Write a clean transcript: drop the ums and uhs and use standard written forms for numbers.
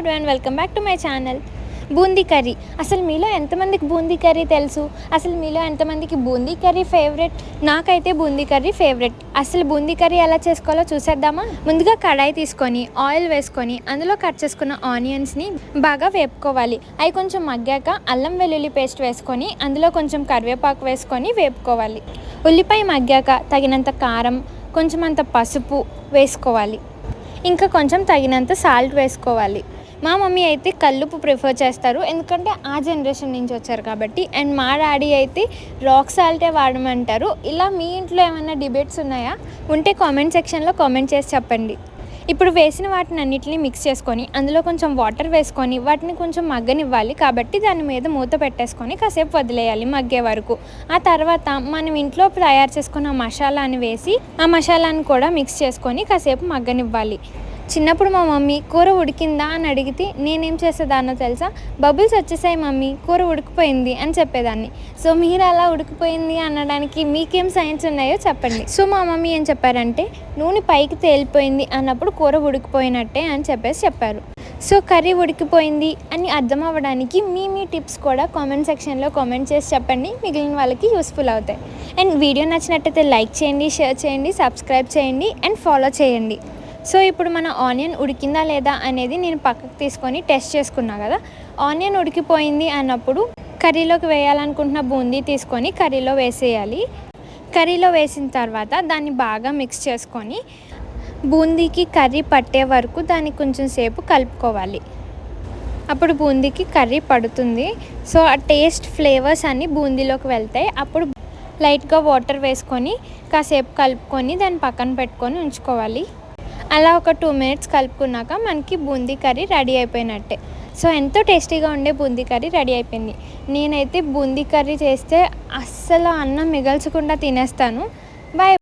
Everyone, welcome back to my channel. Boondi curry. అసలు మీలో ఎంతమందికి బూందీ కర్రీ తెలుసు? అసలు మీలో ఎంతమందికి బూందీ కర్రీ ఫేవరెట్? నాకైతే బూందీ కర్రీ ఫేవరెట్. అసలు బూందీ కర్రీ ఎలా చేసుకోవాలో చూసేద్దామా? ముందుగా కడాయి తీసుకొని ఆయిల్ వేసుకొని అందులో కట్ చేసుకున్న ఆనియన్స్ని బాగా వేపుకోవాలి. అవి కొంచెం మగ్గాక అల్లం వెల్లుల్లి పేస్ట్ వేసుకొని అందులో కొంచెం కరివేపాకు వేసుకొని వేపుకోవాలి. ఉల్లిపాయ మగ్గాక తగినంత కారం, కొంచెం అంత పసుపు వేసుకోవాలి. ఇంకా కొంచెం తగినంత సాల్ట్ వేసుకోవాలి. మా మమ్మీ అయితే కల్లుప్పు ప్రిఫర్ చేస్తారు, ఎందుకంటే ఆ జనరేషన్ నుంచి వచ్చారు కాబట్టి. అండ్ మా డాడీ అయితే రాక్ సాల్టే వాడమంటారు. ఇలా మీ ఇంట్లో ఏమైనా డిబేట్స్ ఉన్నాయా? ఉంటే కామెంట్ సెక్షన్లో కామెంట్ చేసి చెప్పండి. ఇప్పుడు వేసిన వాటిని అన్నిటిని మిక్స్ చేసుకొని అందులో కొంచెం వాటర్ వేసుకొని వాటిని కొంచెం మగ్గనివ్వాలి. కాబట్టి దాని మీద మూత పెట్టేసుకొని కాసేపు వదిలేయాలి మగ్గే వరకు. ఆ తర్వాత మనం ఇంట్లో తయారు చేసుకున్న మసాలాని వేసి ఆ మసాలాని కూడా మిక్స్ చేసుకొని కాసేపు మగ్గనివ్వాలి. చిన్నప్పుడు మా మమ్మీ కూర ఉడికిందా అని అడిగితే నేనేం చేసేదాన్నో తెలుసా? బబుల్స్ వచ్చేసాయి మమ్మీ, కూర ఉడికిపోయింది అని చెప్పేదాన్ని. సో మీరు అలా ఉడికిపోయింది అనడానికి మీకేం సైన్స్ ఉన్నాయో చెప్పండి. సో మా మమ్మీ ఏం చెప్పారంటే, నూనె పైకి తేలిపోయింది అన్నప్పుడు కూర ఉడికిపోయినట్టే అని చెప్పారు. సో కర్రీ ఉడికిపోయింది అని అర్థం అవ్వడానికి మీ టిప్స్ కూడా కామెంట్ సెక్షన్లో కామెంట్ చేసి చెప్పండి. మిగిలిన వాళ్ళకి యూస్ఫుల్ అవుతాయి. అండ్ వీడియో నచ్చినట్టయితే లైక్ చేయండి, షేర్ చేయండి, సబ్స్క్రైబ్ చేయండి అండ్ ఫాలో చేయండి. సో ఇప్పుడు మన ఆనియన్ ఉడికిందా లేదా అనేది నేను పక్కకు తీసుకొని టెస్ట్ చేసుకున్నా కదా. ఆనియన్ ఉడికిపోయింది అన్నప్పుడు కర్రీలోకి వేయాలనుకుంటున్న బూందీ తీసుకొని కర్రీలో వేసేయాలి. కర్రీలో వేసిన తర్వాత దాన్ని బాగా మిక్స్ చేసుకొని బూందీకి కర్రీ పట్టే వరకు దాన్ని కొంచెం సేపు కలుపుకోవాలి. అప్పుడు బూందీకి కర్రీ పడుతుంది. సో ఆ టేస్ట్, ఫ్లేవర్స్ అన్నీ బూందీలోకి వెళ్తాయి. అప్పుడు లైట్గా వాటర్ వేసుకొని కాసేపు కలుపుకొని దాన్ని పక్కన పెట్టుకొని ఉంచుకోవాలి. అలా ఒక 2 minutes కలుపుకున్నాక మనకి బూందీ కర్రీ రెడీ అయిపోయినట్టే. సో ఎంతో టేస్టీగా ఉండే బూందీ కర్రీ రెడీ అయిపోయింది. నేనైతే బూందీ కర్రీ చేస్తే అస్సలు అన్నం మిగల్చకుండా తినేస్తాను. బాయ్.